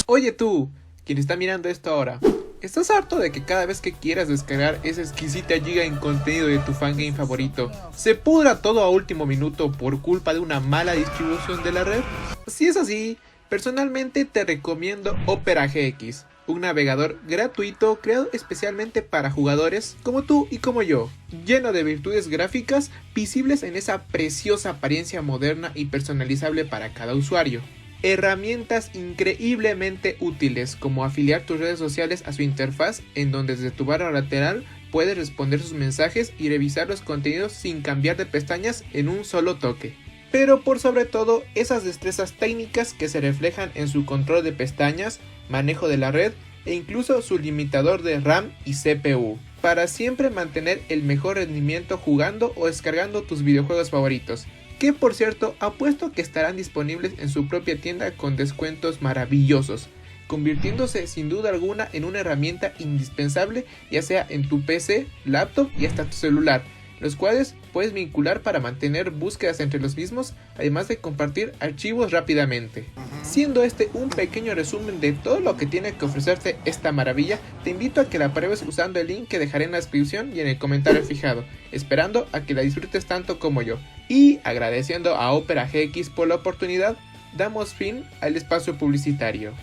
Oye tú, quien está mirando esto ahora, ¿estás harto de que cada vez que quieras descargar esa exquisita giga en contenido de tu fangame favorito, se pudra todo a último minuto por culpa de una mala distribución de la red? Si es así, personalmente te recomiendo Opera GX, un navegador gratuito creado especialmente para jugadores como tú y como yo, lleno de virtudes gráficas visibles en esa preciosa apariencia moderna y personalizable para cada usuario. Herramientas increíblemente útiles como afiliar tus redes sociales a su interfaz, en donde desde tu barra lateral puedes responder sus mensajes y revisar los contenidos sin cambiar de pestañas en un solo toque. Pero por sobre todo, esas destrezas técnicas que se reflejan en su control de pestañas, manejo de la red e incluso su limitador de RAM y CPU, para siempre mantener el mejor rendimiento jugando o descargando tus videojuegos favoritos, que por cierto apuesto que estarán disponibles en su propia tienda con descuentos maravillosos, convirtiéndose sin duda alguna en una herramienta indispensable ya sea en tu PC, laptop y hasta tu celular, los cuales puedes vincular para mantener búsquedas entre los mismos, además de compartir archivos rápidamente. Siendo este un pequeño resumen de todo lo que tiene que ofrecerte esta maravilla, te invito a que la pruebes usando el link que dejaré en la descripción y en el comentario fijado, esperando a que la disfrutes tanto como yo. Y agradeciendo a Opera GX por la oportunidad, damos fin al espacio publicitario.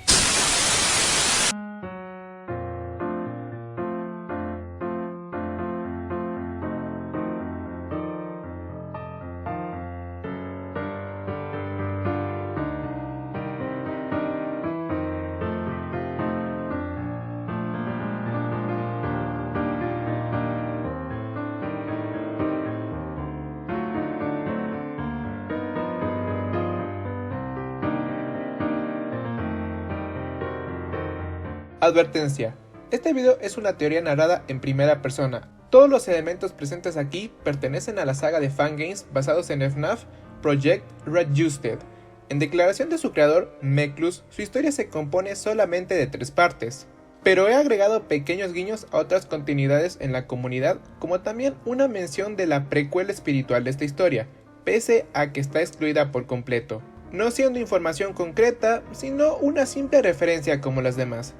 Advertencia: este video es una teoría narrada en primera persona. Todos los elementos presentes aquí pertenecen a la saga de fangames basados en FNAF Project Red Justed. En declaración de su creador, Meclus, su historia se compone solamente de 3 partes, pero he agregado pequeños guiños a otras continuidades en la comunidad, como también una mención de la precuela espiritual de esta historia, pese a que está excluida por completo, no siendo información concreta, sino una simple referencia como las demás.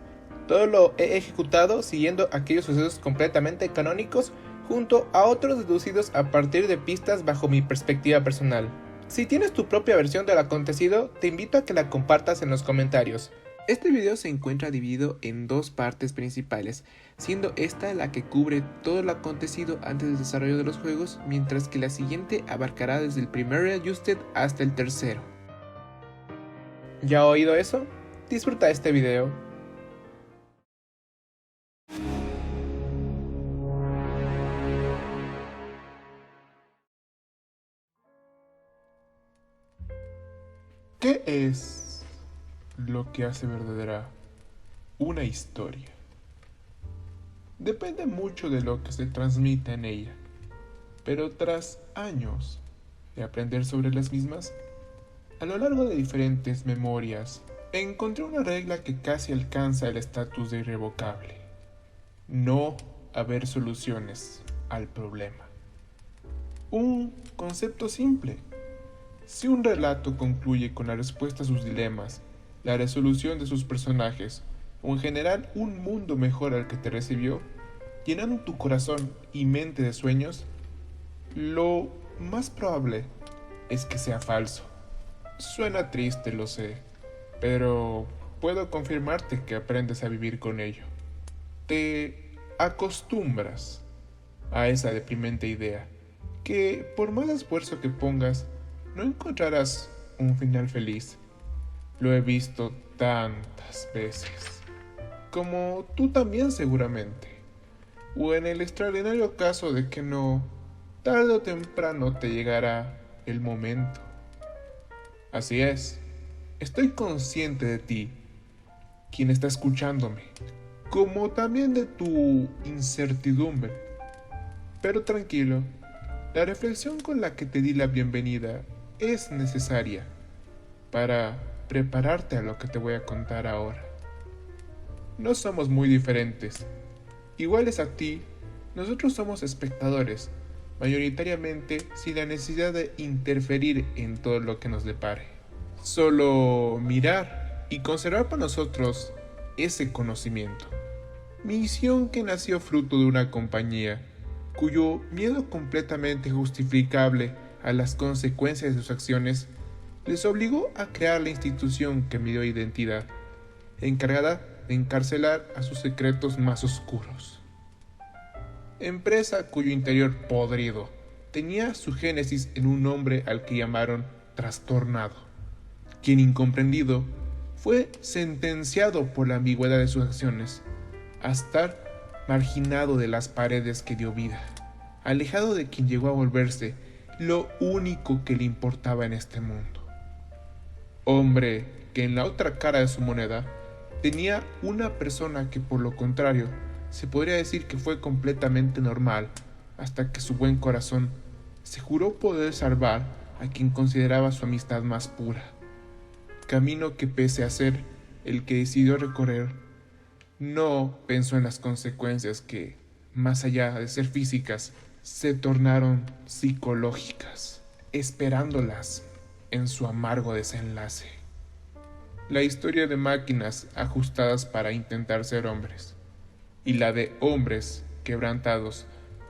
Todo lo he ejecutado siguiendo aquellos sucesos completamente canónicos junto a otros deducidos a partir de pistas bajo mi perspectiva personal. Si tienes tu propia versión del acontecido, te invito a que la compartas en los comentarios. Este video se encuentra dividido en 2 partes principales, siendo esta la que cubre todo lo acontecido antes del desarrollo de los juegos, mientras que la siguiente abarcará desde el primer Readjusted hasta el tercero. ¿Ya has oído eso? Disfruta este video. ¿Qué es lo que hace verdadera una historia? Depende mucho de lo que se transmite en ella, pero tras años de aprender sobre las mismas, a lo largo de diferentes memorias, encontré una regla que casi alcanza el estatus de irrevocable: no haber soluciones al problema. Un concepto simple. Si un relato concluye con la respuesta a sus dilemas, la resolución de sus personajes, o en general un mundo mejor al que te recibió, llenando tu corazón y mente de sueños, lo más probable es que sea falso. Suena triste, lo sé, pero puedo confirmarte que aprendes a vivir con ello. Te acostumbras a esa deprimente idea, que por más esfuerzo que pongas, no encontrarás un final feliz. Lo he visto tantas veces, como tú también seguramente, o en el extraordinario caso de que no, tarde o temprano te llegará el momento. Así es, estoy consciente de ti, quien está escuchándome, como también de tu incertidumbre. Pero tranquilo, la reflexión con la que te di la bienvenida es necesaria para prepararte a lo que te voy a contar ahora. No somos muy diferentes. Iguales a ti, nosotros somos espectadores, mayoritariamente sin la necesidad de interferir en todo lo que nos depare. Solo mirar y conservar para nosotros ese conocimiento. Misión que nació fruto de una compañía cuyo miedo completamente justificable a las consecuencias de sus acciones les obligó a crear la institución que me dio identidad, encargada de encarcelar a sus secretos más oscuros. Empresa cuyo interior podrido tenía su génesis en un hombre al que llamaron trastornado, quien incomprendido fue sentenciado por la ambigüedad de sus acciones a estar marginado de las paredes que dio vida, alejado de quien llegó a volverse lo único que le importaba en este mundo. Hombre que en la otra cara de su moneda tenía una persona que por lo contrario se podría decir que fue completamente normal hasta que su buen corazón se juró poder salvar a quien consideraba su amistad más pura. Camino que pese a ser el que decidió recorrer, no pensó en las consecuencias que, más allá de ser físicas, se tornaron psicológicas, esperándolas en su amargo desenlace. La historia de máquinas ajustadas para intentar ser hombres, y la de hombres quebrantados,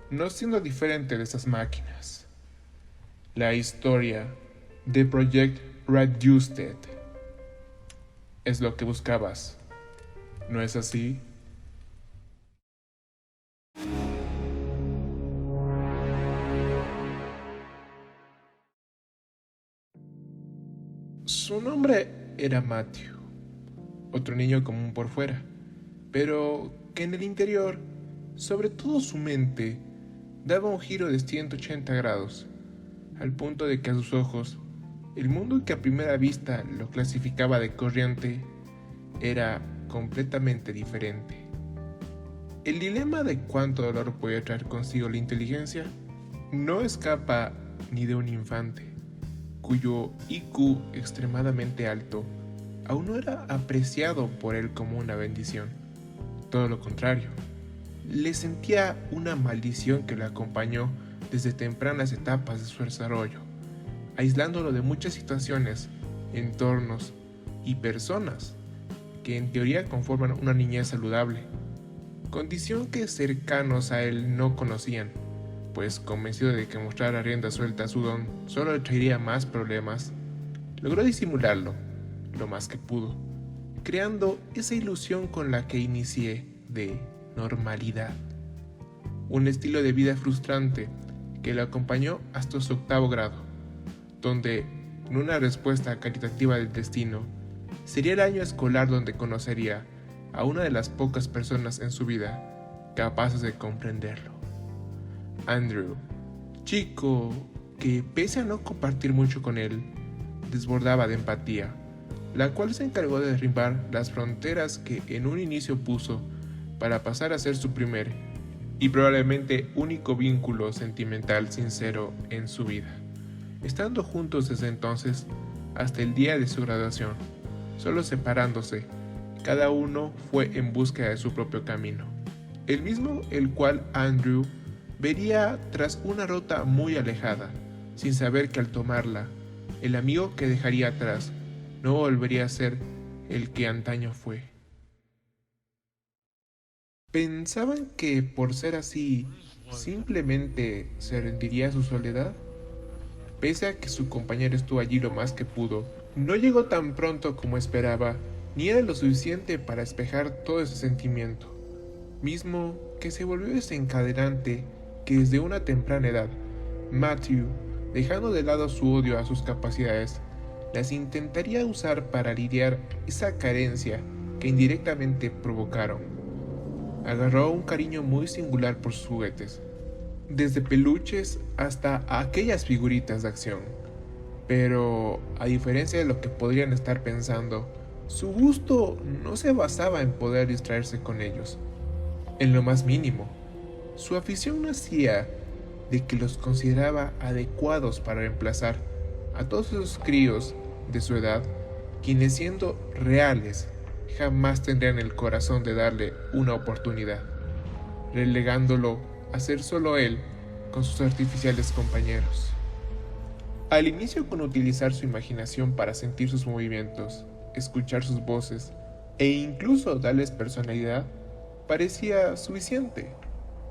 no siendo diferente de esas máquinas. La historia de Project Reduced es lo que buscabas, ¿no es así? Su nombre era Matthew, otro niño común por fuera, pero que en el interior, sobre todo su mente, daba un giro de 180 grados, al punto de que a sus ojos, el mundo que a primera vista lo clasificaba de corriente era completamente diferente. El dilema de cuánto dolor puede traer consigo la inteligencia no escapa ni de un infante, cuyo IQ extremadamente alto aún no era apreciado por él como una bendición. Todo lo contrario, le sentía una maldición que lo acompañó desde tempranas etapas de su desarrollo, aislándolo de muchas situaciones, entornos y personas que en teoría conforman una niñez saludable, condición que cercanos a él no conocían, pues convencido de que mostrar a rienda suelta a su don solo le traería más problemas, logró disimularlo lo más que pudo, creando esa ilusión con la que inicié de normalidad. Un estilo de vida frustrante que lo acompañó hasta su 8º grado, donde, en una respuesta caritativa del destino, sería el año escolar donde conocería a una de las pocas personas en su vida capaces de comprenderlo. Andrew, chico que pese a no compartir mucho con él, desbordaba de empatía, la cual se encargó de derribar las fronteras que en un inicio puso para pasar a ser su primer y probablemente único vínculo sentimental sincero en su vida, estando juntos desde entonces hasta el día de su graduación, solo separándose, cada uno fue en búsqueda de su propio camino, el mismo el cual Andrew vería tras una ruta muy alejada, sin saber que al tomarla, el amigo que dejaría atrás no volvería a ser el que antaño fue. ¿Pensaban que por ser así, simplemente se rendiría a su soledad? Pese a que su compañero estuvo allí lo más que pudo, no llegó tan pronto como esperaba, ni era lo suficiente para despejar todo ese sentimiento, mismo que se volvió desencadenante que desde una temprana edad, Matthew, dejando de lado su odio a sus capacidades, las intentaría usar para lidiar esa carencia que indirectamente provocaron. Agarró un cariño muy singular por sus juguetes, desde peluches hasta aquellas figuritas de acción. Pero, a diferencia de lo que podrían estar pensando, su gusto no se basaba en poder distraerse con ellos, en lo más mínimo. Su afición nacía de que los consideraba adecuados para reemplazar a todos esos críos de su edad, quienes siendo reales jamás tendrían el corazón de darle una oportunidad, relegándolo a ser solo él con sus artificiales compañeros. Al inicio, con utilizar su imaginación para sentir sus movimientos, escuchar sus voces e incluso darles personalidad, parecía suficiente,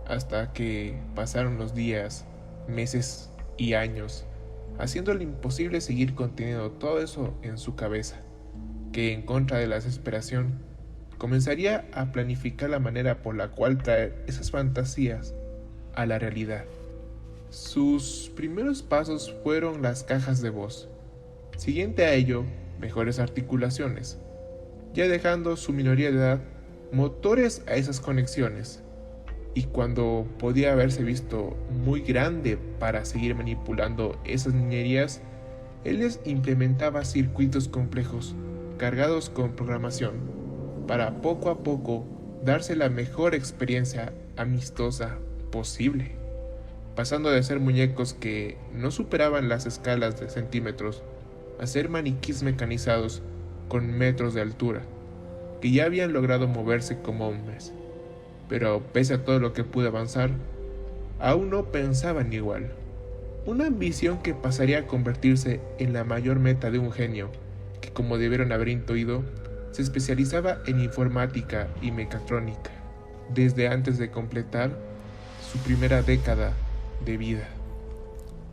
hasta que pasaron los días, meses y años, haciéndole imposible seguir conteniendo todo eso en su cabeza, que en contra de la desesperación, comenzaría a planificar la manera por la cual traer esas fantasías a la realidad. Sus primeros pasos fueron las cajas de voz, siguiente a ello, mejores articulaciones, ya dejando su minoría de edad motores a esas conexiones, y cuando podía haberse visto muy grande para seguir manipulando esas niñerías, él les implementaba circuitos complejos, cargados con programación, para poco a poco darse la mejor experiencia amistosa posible, pasando de ser muñecos que no superaban las escalas de centímetros a ser maniquís mecanizados con metros de altura, que ya habían logrado moverse como hombres. Pero pese a todo lo que pude avanzar, aún no pensaban igual. Una ambición que pasaría a convertirse en la mayor meta de un genio, que como debieron haber intuido, se especializaba en informática y mecatrónica, desde antes de completar su primera década de vida.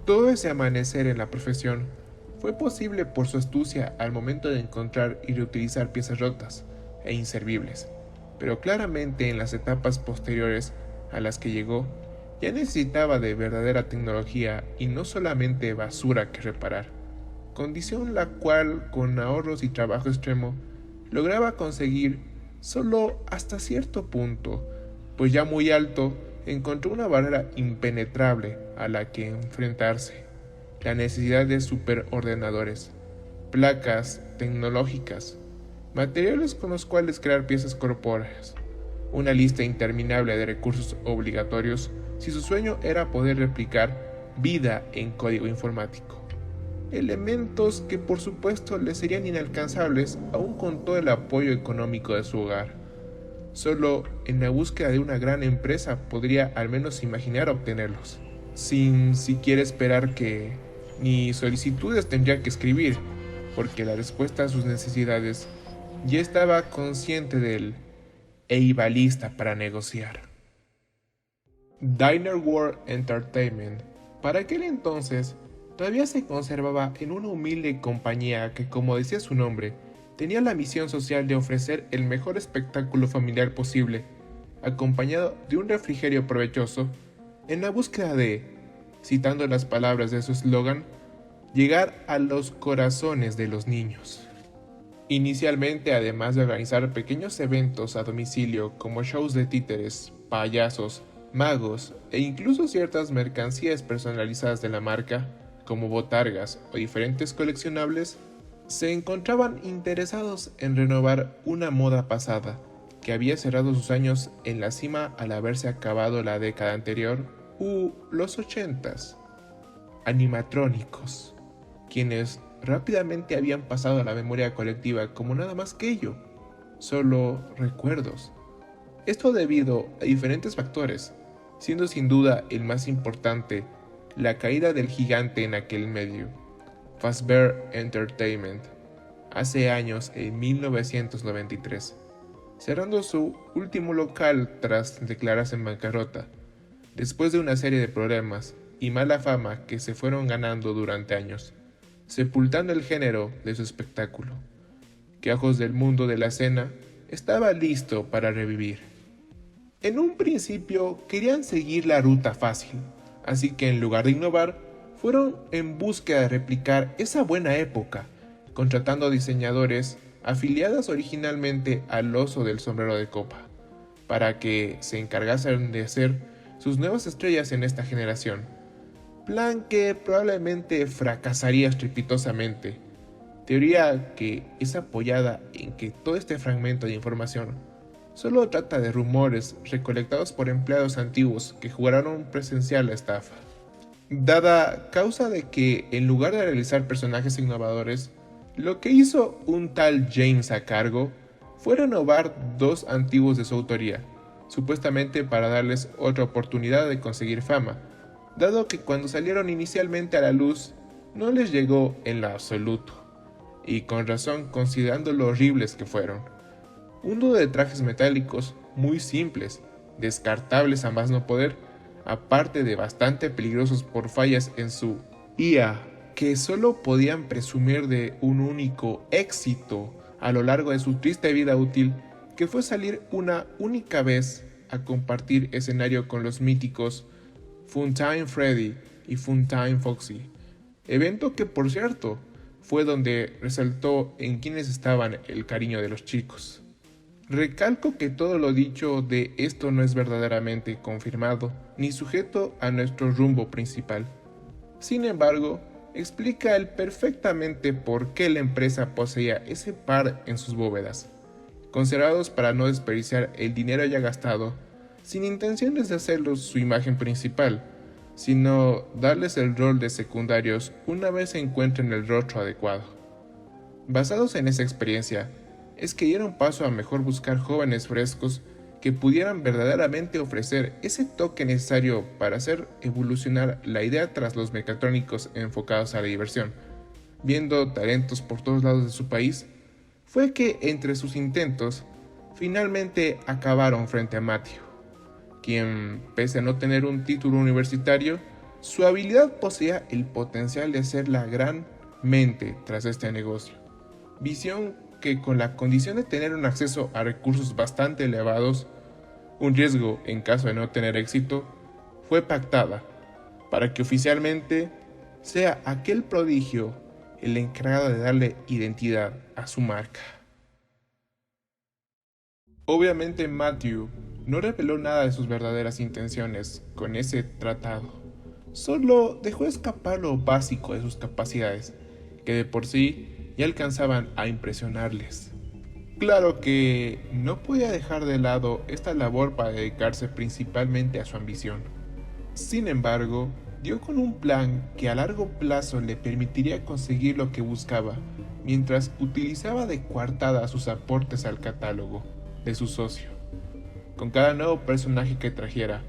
Todo ese amanecer en la profesión fue posible por su astucia al momento de encontrar y reutilizar piezas rotas e inservibles, pero claramente en las etapas posteriores a las que llegó, ya necesitaba de verdadera tecnología y no solamente basura que reparar, condición la cual con ahorros y trabajo extremo lograba conseguir solo hasta cierto punto, pues ya muy alto encontró una barrera impenetrable a la que enfrentarse: la necesidad de superordenadores, placas tecnológicas, materiales con los cuales crear piezas corpóreas, una lista interminable de recursos obligatorios si su sueño era poder replicar vida en código informático. Elementos que por supuesto le serían inalcanzables aún con todo el apoyo económico de su hogar. Solo en la búsqueda de una gran empresa podría al menos imaginar obtenerlos, sin siquiera esperar que ni solicitudes tendría que escribir, porque la respuesta a sus necesidades ya estaba consciente de él e iba lista para negociar. Diner World Entertainment, para aquel entonces, todavía se conservaba en una humilde compañía que, como decía su nombre, tenía la misión social de ofrecer el mejor espectáculo familiar posible, acompañado de un refrigerio provechoso, en la búsqueda de, citando las palabras de su eslogan, llegar a los corazones de los niños. Inicialmente, además de organizar pequeños eventos a domicilio como shows de títeres, payasos, magos e incluso ciertas mercancías personalizadas de la marca, como botargas o diferentes coleccionables, se encontraban interesados en renovar una moda pasada, que había cerrado sus años en la cima al haberse acabado la década anterior los 80s. Animatrónicos, quienes rápidamente habían pasado a la memoria colectiva como nada más que ello, solo recuerdos. Esto debido a diferentes factores, siendo sin duda el más importante la caída del gigante en aquel medio, Fazbear Entertainment, hace años en 1993, cerrando su último local tras declararse en bancarrota, después de una serie de problemas y mala fama que se fueron ganando durante años, sepultando el género de su espectáculo, que a ojos del mundo de la escena estaba listo para revivir. En un principio querían seguir la ruta fácil, así que en lugar de innovar, fueron en búsqueda de replicar esa buena época, contratando diseñadores afiliados originalmente al oso del sombrero de copa, para que se encargasen de hacer sus nuevas estrellas en esta generación, plan que probablemente fracasaría estrepitosamente, teoría que es apoyada en que todo este fragmento de información solo trata de rumores recolectados por empleados antiguos que jugaron presencial la estafa. Dada causa de que, en lugar de realizar personajes innovadores, lo que hizo un tal James a cargo fue renovar dos antiguos de su autoría, supuestamente para darles otra oportunidad de conseguir fama, dado que cuando salieron inicialmente a la luz no les llegó en lo absoluto, y con razón considerando lo horribles que fueron. Un dúo de trajes metálicos muy simples, descartables a más no poder, aparte de bastante peligrosos por fallas en su IA, que solo podían presumir de un único éxito a lo largo de su triste vida útil, que fue salir una única vez a compartir escenario con los míticos Funtime Freddy y Funtime Foxy, evento que por cierto fue donde resaltó en quienes estaban el cariño de los chicos. Recalco que todo lo dicho de esto no es verdaderamente confirmado ni sujeto a nuestro rumbo principal. Sin embargo, explica él perfectamente por qué la empresa poseía ese par en sus bóvedas, conservados para no desperdiciar el dinero ya gastado, sin intenciones de hacerlos su imagen principal, sino darles el rol de secundarios una vez se encuentren el rostro adecuado. Basados en esa experiencia, es que dieron paso a mejor buscar jóvenes frescos que pudieran verdaderamente ofrecer ese toque necesario para hacer evolucionar la idea tras los mecatrónicos enfocados a la diversión. Viendo talentos por todos lados de su país, fue que entre sus intentos, finalmente acabaron frente a Matthew, quien, pese a no tener un título universitario, su habilidad poseía el potencial de ser la gran mente tras este negocio. Visión que con la condición de tener un acceso a recursos bastante elevados, un riesgo en caso de no tener éxito, fue pactada para que oficialmente sea aquel prodigio el encargado de darle identidad a su marca. Obviamente Matthew no reveló nada de sus verdaderas intenciones con ese tratado, solo dejó escapar lo básico de sus capacidades, que de por sí ya alcanzaban a impresionarles. Claro que no podía dejar de lado esta labor para dedicarse principalmente a su ambición. Sin embargo, dio con un plan que a largo plazo le permitiría conseguir lo que buscaba, mientras utilizaba de coartada sus aportes al catálogo de su socio. Con cada nuevo personaje que trajera,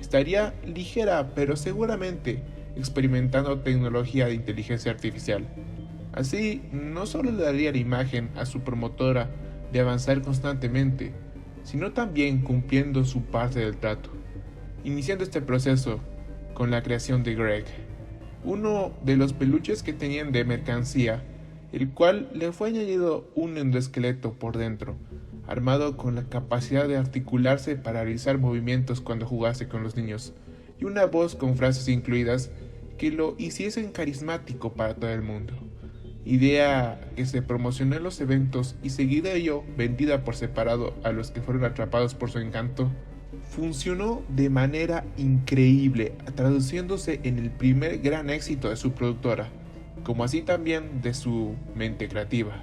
estaría ligera pero seguramente experimentando tecnología de inteligencia artificial. Así, no solo le daría la imagen a su promotora de avanzar constantemente, sino también cumpliendo su parte del trato, iniciando este proceso con la creación de Greg, uno de los peluches que tenían de mercancía, el cual le fue añadido un endoesqueleto por dentro, armado con la capacidad de articularse para realizar movimientos cuando jugase con los niños, y una voz con frases incluidas que lo hiciesen carismático para todo el mundo. Idea que se promocionó en los eventos y seguida ello vendida por separado a los que fueron atrapados por su encanto, funcionó de manera increíble, traduciéndose en el primer gran éxito de su productora, como así también de su mente creativa.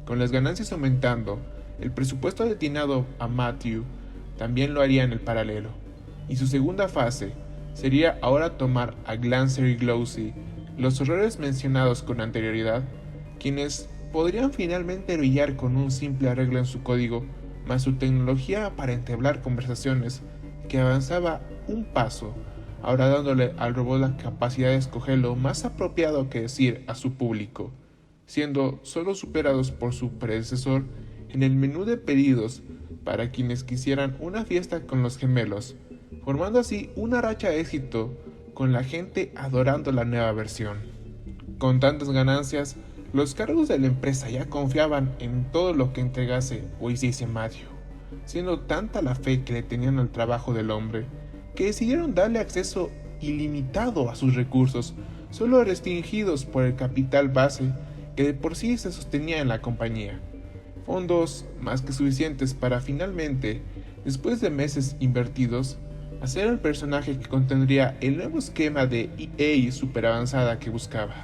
Con las ganancias aumentando, el presupuesto destinado a Matthew también lo haría en el paralelo, y su segunda fase sería ahora tomar a Glancer y Glowsy, los horrores mencionados con anterioridad, quienes podrían finalmente brillar con un simple arreglo en su código, más su tecnología para entablar conversaciones que avanzaba un paso, ahora dándole al robot la capacidad de escoger lo más apropiado que decir a su público, siendo solo superados por su predecesor en el menú de pedidos para quienes quisieran una fiesta con los gemelos, formando así una racha de éxito con la gente adorando la nueva versión. Con tantas ganancias, los cargos de la empresa ya confiaban en todo lo que entregase o hiciese Matthew, siendo tanta la fe que le tenían al trabajo del hombre, que decidieron darle acceso ilimitado a sus recursos, solo restringidos por el capital base que de por sí se sostenía en la compañía. Fondos más que suficientes para finalmente, después de meses invertidos, hacer el personaje que contendría el nuevo esquema de EA super avanzada que buscaba.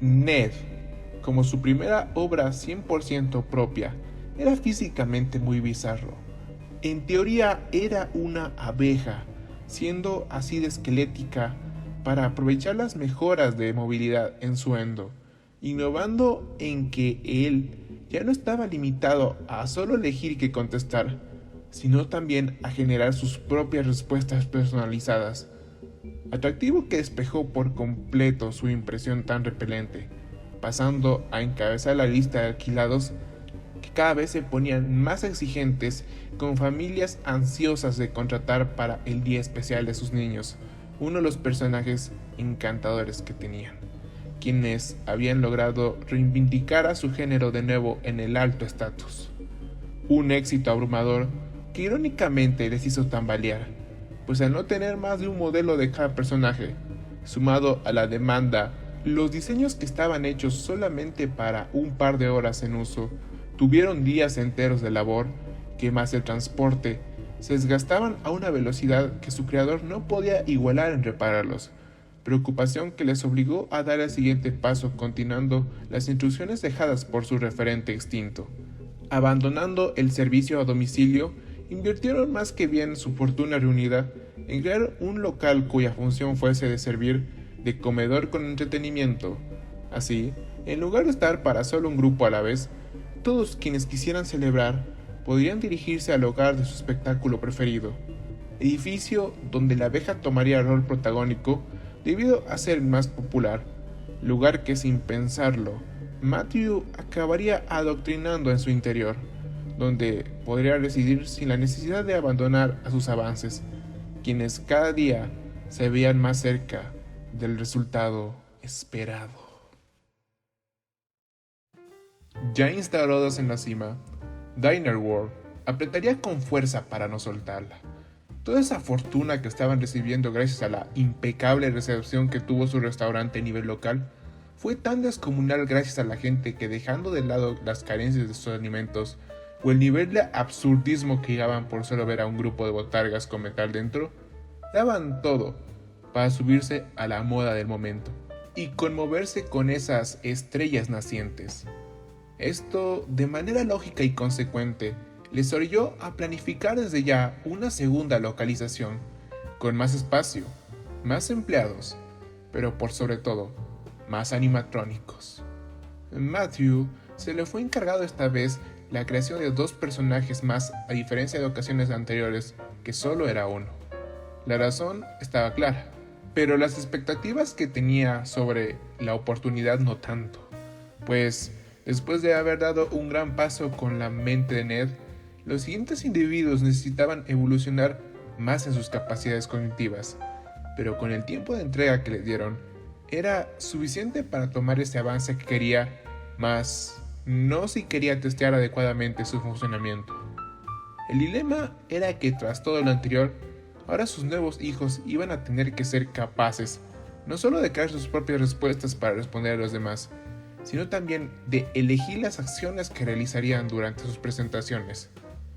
Ned, como su primera obra 100% propia, era físicamente muy bizarro. En teoría era una abeja, siendo así de esquelética para aprovechar las mejoras de movilidad en su endo, innovando en que él ya no estaba limitado a solo elegir qué contestar, sino también a generar sus propias respuestas personalizadas. atractivo que despejó por completo su impresión tan repelente, pasando a encabezar la lista de alquilados que cada vez se ponían más exigentes, con familias ansiosas de contratar para el día especial de sus niños uno de los personajes encantadores que tenían, quienes habían logrado reivindicar a su género de nuevo en el alto estatus. Un éxito abrumador que irónicamente les hizo tambalear, pues al no tener más de un modelo de cada personaje, sumado a la demanda, los diseños que estaban hechos solamente para un par de horas en uso, tuvieron días enteros de labor que, más el transporte, se desgastaban a una velocidad que su creador no podía igualar en repararlos, preocupación que les obligó a dar el siguiente paso continuando las instrucciones dejadas por su referente extinto. Abandonando el servicio a domicilio, invirtieron más que bien su fortuna reunida en crear un local cuya función fuese de servir de comedor con entretenimiento. Así, en lugar de estar para solo un grupo a la vez, todos quienes quisieran celebrar podrían dirigirse al hogar de su espectáculo preferido, edificio donde la abeja tomaría el rol protagónico debido a ser el más popular, lugar que sin pensarlo, Matthew acabaría adoctrinando en su interior, donde podría residir sin la necesidad de abandonar a sus avances, quienes cada día se veían más cerca del resultado esperado. Ya instaurados en la cima, Diner World apretaría con fuerza para no soltarla. Toda esa fortuna que estaban recibiendo gracias a la impecable recepción que tuvo su restaurante a nivel local fue tan descomunal gracias a la gente que, dejando de lado las carencias de sus alimentos o el nivel de absurdismo que llegaban por solo ver a un grupo de botargas con metal dentro, daban todo para subirse a la moda del momento y conmoverse con esas estrellas nacientes. Esto, de manera lógica y consecuente, les orilló a planificar desde ya una segunda localización, con más espacio, más empleados, pero por sobre todo, más animatrónicos. Matthew se le fue encargado esta vez la creación de 2 personajes más, a diferencia de ocasiones anteriores, que solo era uno. La razón estaba clara, pero las expectativas que tenía sobre la oportunidad no tanto, pues después de haber dado un gran paso con la mente de Ned, los siguientes individuos necesitaban evolucionar más en sus capacidades cognitivas, pero con el tiempo de entrega que les dieron, era suficiente para tomar ese avance que quería, más no si quería testear adecuadamente su funcionamiento. El dilema era que tras todo lo anterior, ahora sus nuevos hijos iban a tener que ser capaces, no solo de crear sus propias respuestas para responder a los demás, sino también de elegir las acciones que realizarían durante sus presentaciones,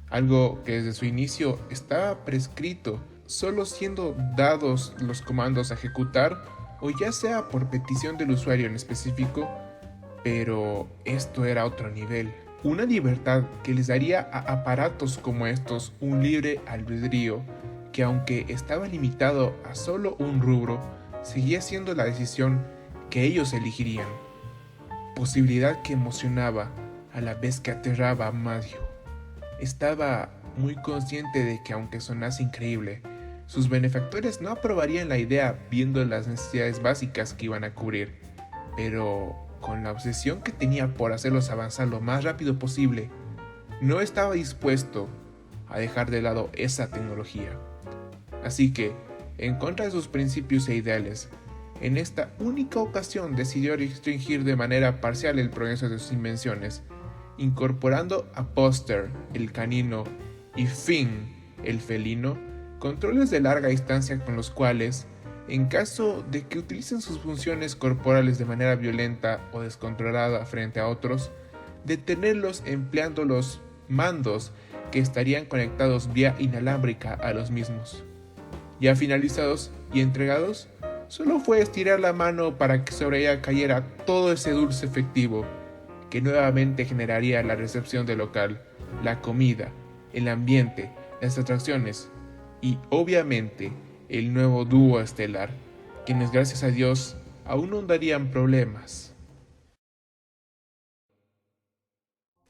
algo que desde su inicio estaba prescrito, solo siendo dados los comandos a ejecutar o ya sea por petición del usuario en específico, pero esto era otro nivel. Una libertad que les daría a aparatos como estos un libre albedrío que, aunque estaba limitado a solo un rubro, seguía siendo la decisión que ellos elegirían. Posibilidad que emocionaba a la vez que aterraba a Matthew. Estaba muy consciente de que, aunque sonase increíble, sus benefactores no aprobarían la idea viendo las necesidades básicas que iban a cubrir, pero con la obsesión que tenía por hacerlos avanzar lo más rápido posible, no estaba dispuesto a dejar de lado esa tecnología. Así que, en contra de sus principios e ideales, en esta única ocasión decidió restringir de manera parcial el progreso de sus invenciones, incorporando a Buster, el canino, y Finn, el felino, controles de larga distancia con los cuales, en caso de que utilicen sus funciones corporales de manera violenta o descontrolada frente a otros, detenerlos empleando los mandos que estarían conectados vía inalámbrica a los mismos. Ya finalizados y entregados, solo fue estirar la mano para que sobre ella cayera todo ese dulce efectivo, que nuevamente generaría la recepción del local, la comida, el ambiente, las atracciones y, obviamente, el nuevo dúo estelar, quienes gracias a Dios aún no darían problemas.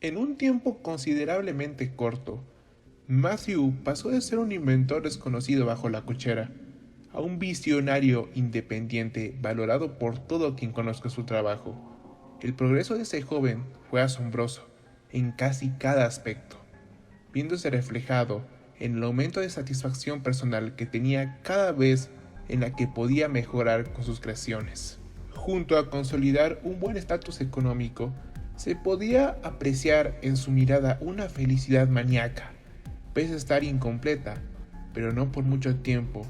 En un tiempo considerablemente corto, Matthew pasó de ser un inventor desconocido bajo la cochera a un visionario independiente valorado por todo quien conozca su trabajo. El progreso de ese joven fue asombroso en casi cada aspecto, viéndose reflejado en el aumento de satisfacción personal que tenía cada vez en la que podía mejorar con sus creaciones. Junto a consolidar un buen estatus económico, se podía apreciar en su mirada una felicidad maníaca, pese a estar incompleta, pero no por mucho tiempo,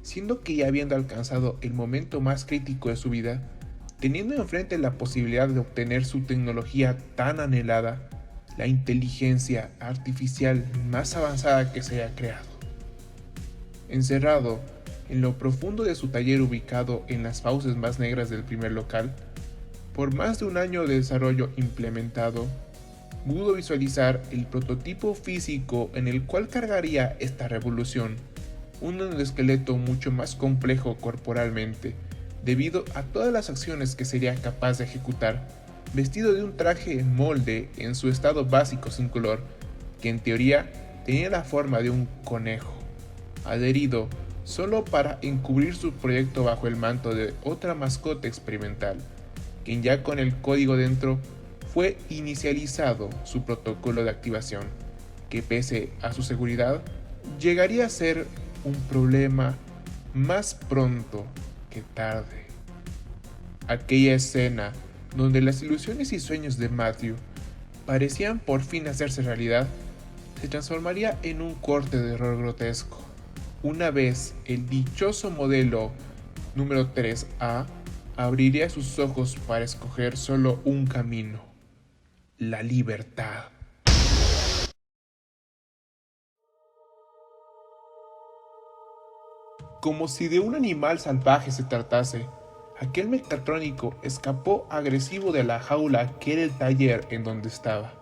siendo que ya habiendo alcanzado el momento más crítico de su vida, teniendo enfrente la posibilidad de obtener su tecnología tan anhelada, la inteligencia artificial más avanzada que se haya creado. Encerrado en lo profundo de su taller ubicado en las fauces más negras del primer local, por más de un año de desarrollo implementado, pudo visualizar el prototipo físico en el cual cargaría esta revolución, un esqueleto mucho más complejo corporalmente, debido a todas las acciones que sería capaz de ejecutar, vestido de un traje molde en su estado básico sin color, que en teoría tenía la forma de un conejo, adherido solo para encubrir su proyecto bajo el manto de otra mascota experimental, quien ya con el código dentro fue inicializado su protocolo de activación, que pese a su seguridad, llegaría a ser un problema más pronto que tarde. Aquella escena donde las ilusiones y sueños de Matthew parecían por fin hacerse realidad, se transformaría en un corte de horror grotesco, una vez el dichoso modelo número 3A abriría sus ojos para escoger solo un camino: la libertad. Como si de un animal salvaje se tratase, aquel mecatrónico escapó agresivo de la jaula que era el taller en donde estaba.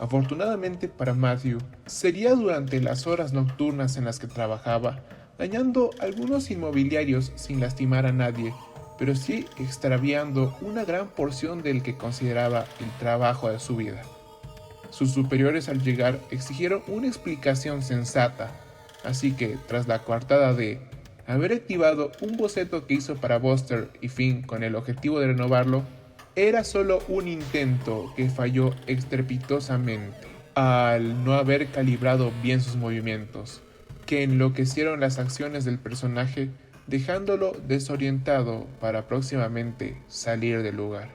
Afortunadamente para Matthew, sería durante las horas nocturnas en las que trabajaba, dañando algunos inmobiliarios sin lastimar a nadie, pero sí extraviando una gran porción del que consideraba el trabajo de su vida. Sus superiores al llegar exigieron una explicación sensata, así que tras la coartada de haber activado un boceto que hizo para Buster y Finn con el objetivo de renovarlo, era solo un intento que falló estrepitosamente al no haber calibrado bien sus movimientos, que enloquecieron las acciones del personaje, dejándolo desorientado para próximamente salir del lugar.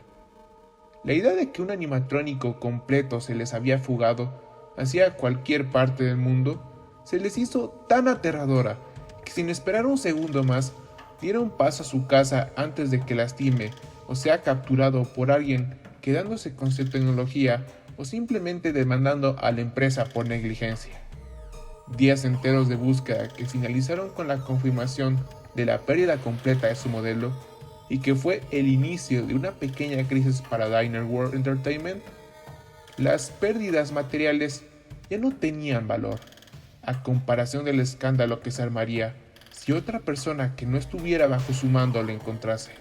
La idea de que un animatrónico completo se les había fugado hacia cualquier parte del mundo se les hizo tan aterradora que sin esperar un segundo más dieron paso a su casa antes de que lastime o sea capturado por alguien quedándose con su tecnología o simplemente demandando a la empresa por negligencia. Días enteros de búsqueda que finalizaron con la confirmación de la pérdida completa de su modelo y que fue el inicio de una pequeña crisis para Diner World Entertainment. Las pérdidas materiales ya no tenían valor, a comparación del escándalo que se armaría si otra persona que no estuviera bajo su mando lo encontrase.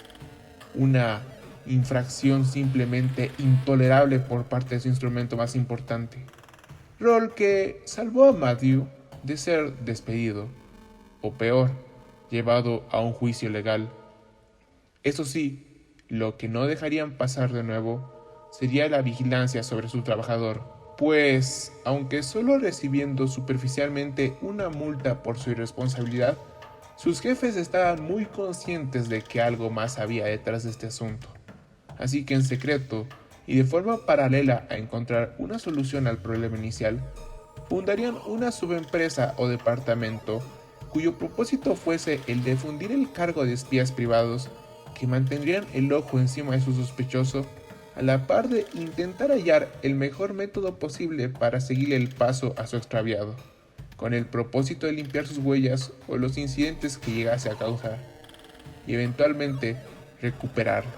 Una infracción simplemente intolerable por parte de su instrumento más importante, rol que salvó a Matthew de ser despedido, o peor, llevado a un juicio legal. Eso sí, lo que no dejarían pasar de nuevo sería la vigilancia sobre su trabajador, pues, aunque solo recibiendo superficialmente una multa por su irresponsabilidad, sus jefes estaban muy conscientes de que algo más había detrás de este asunto. Así que en secreto, y de forma paralela a encontrar una solución al problema inicial, fundarían una subempresa o departamento cuyo propósito fuese el de fundir el cargo de espías privados que mantendrían el ojo encima de su sospechoso, a la par de intentar hallar el mejor método posible para seguirle el paso a su extraviado, con el propósito de limpiar sus huellas o los incidentes que llegase a causar, y eventualmente recuperarlo.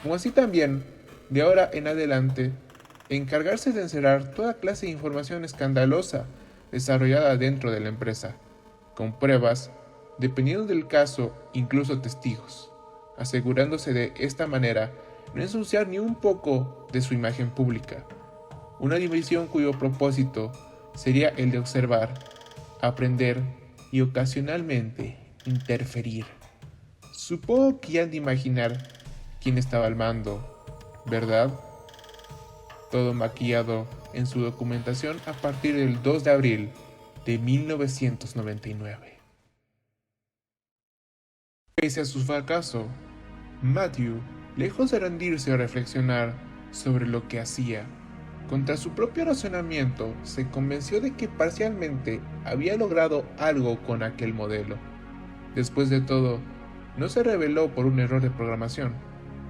Como así también, de ahora en adelante, encargarse de encerrar toda clase de información escandalosa desarrollada dentro de la empresa, con pruebas, dependiendo del caso, incluso testigos, asegurándose de esta manera no ensuciar ni un poco de su imagen pública. Una división cuyo propósito sería el de observar, aprender y ocasionalmente interferir. Supongo que ya han de imaginar quién estaba al mando, ¿verdad? Todo maquillado en su documentación a partir del 2 de abril de 1999. Pese a su fracaso, Matthew, lejos de rendirse o reflexionar sobre lo que hacía, contra su propio razonamiento, se convenció de que parcialmente había logrado algo con aquel modelo. Después de todo, no se reveló por un error de programación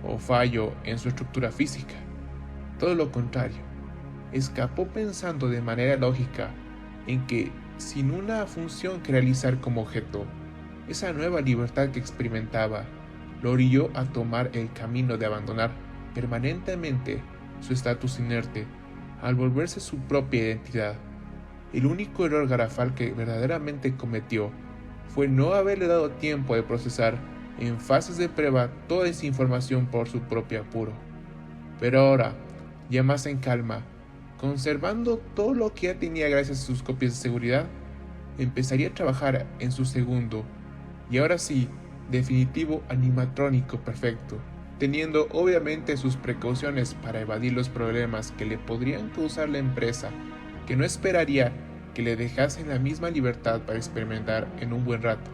o fallo en su estructura física. Todo lo contrario, escapó pensando de manera lógica en que, sin una función que realizar como objeto, esa nueva libertad que experimentaba lo orilló a tomar el camino de abandonar permanentemente su estatus inerte al volverse su propia identidad. El único error garrafal que verdaderamente cometió fue no haberle dado tiempo de procesar en fases de prueba toda esa información por su propio apuro. Pero ahora, ya más en calma, conservando todo lo que ya tenía gracias a sus copias de seguridad, empezaría a trabajar en su segundo, y ahora sí, definitivo animatrónico perfecto, teniendo obviamente sus precauciones para evadir los problemas que le podrían causar la empresa, que no esperaría que le dejasen la misma libertad para experimentar en un buen rato,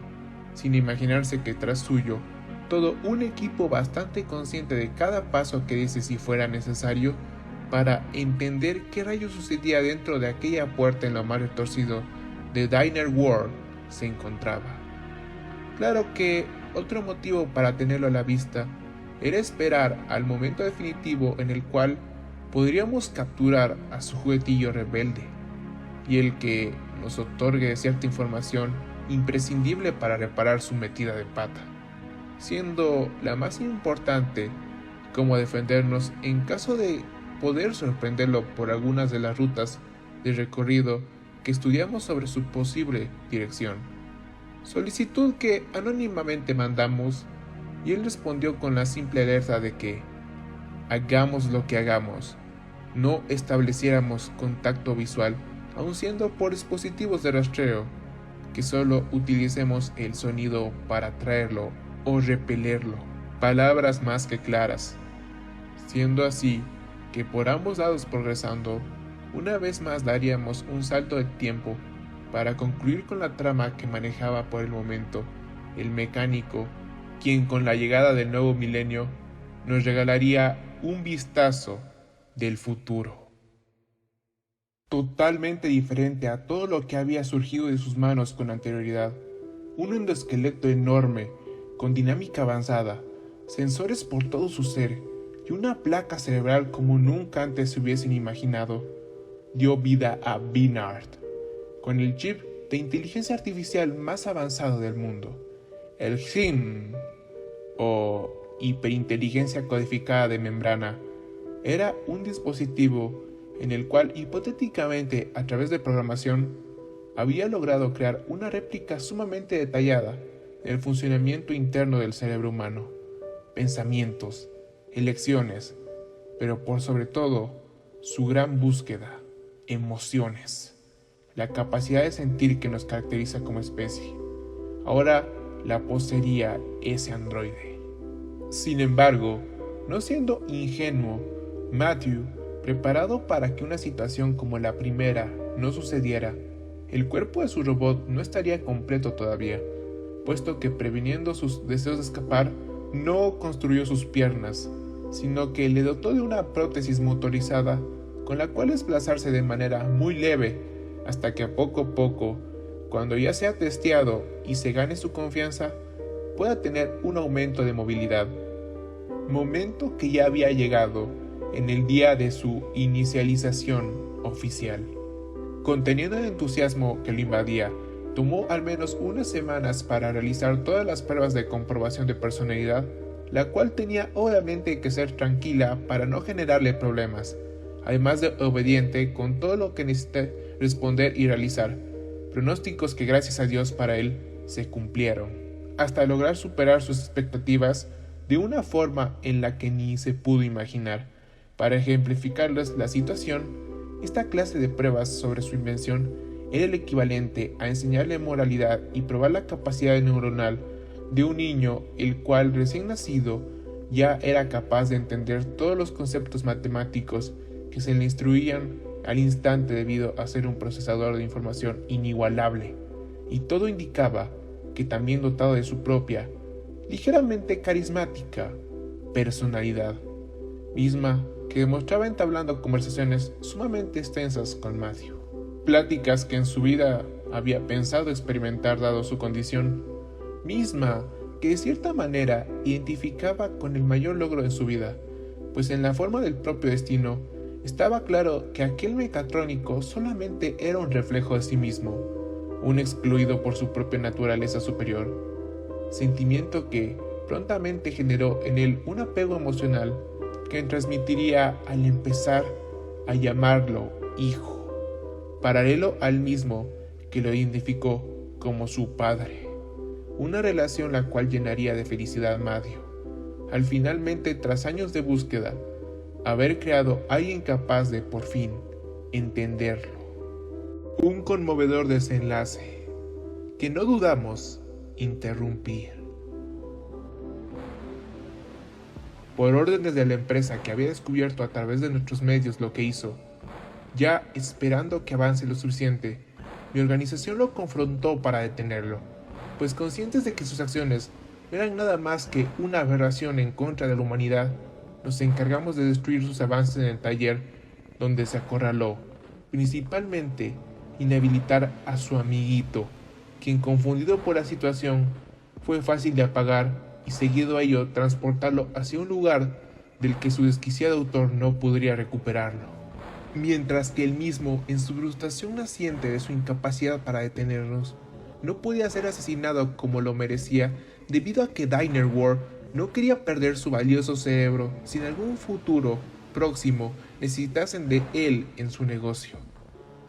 sin imaginarse que tras suyo, todo un equipo bastante consciente de cada paso que diese si fuera necesario, para entender qué rayos sucedía dentro de aquella puerta en lo más retorcido de Diner World se encontraba. Claro que otro motivo para tenerlo a la vista era esperar al momento definitivo en el cual podríamos capturar a su juguetillo rebelde, y el que nos otorgue cierta información imprescindible para reparar su metida de pata, siendo la más importante cómo defendernos en caso de poder sorprenderlo por algunas de las rutas de recorrido que estudiamos sobre su posible dirección. Solicitud que anónimamente mandamos, y él respondió con la simple alerta de que, hagamos lo que hagamos, no estableciéramos contacto visual, aun siendo por dispositivos de rastreo, que solo utilicemos el sonido para atraerlo o repelerlo. Palabras más que claras. Siendo así que por ambos lados progresando, una vez más daríamos un salto de tiempo para concluir con la trama que manejaba por el momento el mecánico, quien con la llegada del nuevo milenio nos regalaría un vistazo del futuro. Totalmente diferente a todo lo que había surgido de sus manos con anterioridad. Un endoesqueleto enorme, con dinámica avanzada, sensores por todo su ser y una placa cerebral como nunca antes se hubiesen imaginado, dio vida a Bernard, con el chip de inteligencia artificial más avanzado del mundo, el HIM, o hiperinteligencia codificada de membrana. Era un dispositivo en el cual hipotéticamente, a través de programación, había logrado crear una réplica sumamente detallada del funcionamiento interno del cerebro humano, pensamientos, elecciones, pero por sobre todo, su gran búsqueda, emociones, la capacidad de sentir que nos caracteriza como especie. Ahora la poseería ese androide. Sin embargo, no siendo ingenuo, Matthew, preparado para que una situación como la primera no sucediera, el cuerpo de su robot no estaría completo todavía, puesto que previniendo sus deseos de escapar, no construyó sus piernas, sino que le dotó de una prótesis motorizada con la cual desplazarse de manera muy leve hasta que a poco, cuando ya sea testeado y se gane su confianza, pueda tener un aumento de movilidad. Momento que ya había llegado en el día de su inicialización oficial. Conteniendo el entusiasmo que lo invadía, tomó al menos unas semanas para realizar todas las pruebas de comprobación de personalidad, la cual tenía obviamente que ser tranquila para no generarle problemas, además de obediente con todo lo que necesita responder y realizar, pronósticos que gracias a Dios para él se cumplieron, hasta lograr superar sus expectativas de una forma en la que ni se pudo imaginar. Para ejemplificarles la situación, esta clase de pruebas sobre su invención era el equivalente a enseñarle moralidad y probar la capacidad neuronal de un niño el cual recién nacido ya era capaz de entender todos los conceptos matemáticos que se le instruían al instante debido a ser un procesador de información inigualable, y todo indicaba que también dotado de su propia, ligeramente carismática, personalidad, misma que demostraba entablando conversaciones sumamente extensas con Matthew. Pláticas que en su vida había pensado experimentar dado su condición, misma que de cierta manera identificaba con el mayor logro de su vida, pues en la forma del propio destino estaba claro que aquel mecatrónico solamente era un reflejo de sí mismo, un excluido por su propia naturaleza superior, sentimiento que prontamente generó en él un apego emocional que transmitiría al empezar a llamarlo hijo, paralelo al mismo que lo identificó como su padre, una relación la cual llenaría de felicidad a Matthew, al finalmente, tras años de búsqueda, haber creado a alguien capaz de, por fin, entenderlo. Un conmovedor desenlace que no dudamos interrumpir. Por órdenes de la empresa que había descubierto a través de nuestros medios lo que hizo, ya esperando que avance lo suficiente, mi organización lo confrontó para detenerlo, pues conscientes de que sus acciones no eran nada más que una aberración en contra de la humanidad, nos encargamos de destruir sus avances en el taller donde se acorraló, principalmente inhabilitar a su amiguito, quien confundido por la situación fue fácil de apagar y seguido a ello transportarlo hacia un lugar del que su desquiciado autor no podría recuperarlo. Mientras que él mismo, en su frustración naciente de su incapacidad para detenernos, no podía ser asesinado como lo merecía debido a que Diner War no quería perder su valioso cerebro si en algún futuro próximo necesitasen de él en su negocio.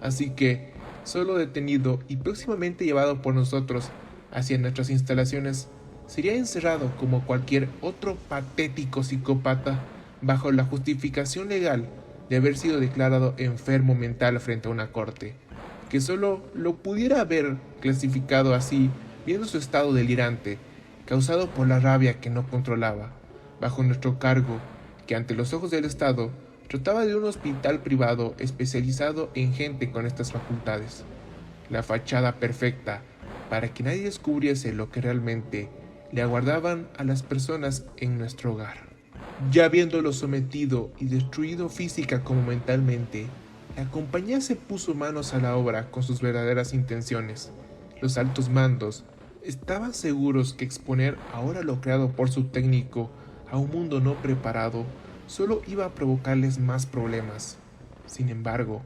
Así que, solo detenido y próximamente llevado por nosotros hacia nuestras instalaciones, sería encerrado como cualquier otro patético psicópata bajo la justificación legal de haber sido declarado enfermo mental frente a una corte, que solo lo pudiera haber clasificado así viendo su estado delirante, causado por la rabia que no controlaba, bajo nuestro cargo, que ante los ojos del Estado trataba de un hospital privado especializado en gente con estas facultades, la fachada perfecta para que nadie descubriese lo que realmente le aguardaban a las personas en nuestro hogar. Ya habiéndolo sometido y destruido física como mentalmente, la compañía se puso manos a la obra con sus verdaderas intenciones. Los altos mandos estaban seguros que exponer ahora lo creado por su técnico a un mundo no preparado solo iba a provocarles más problemas. Sin embargo,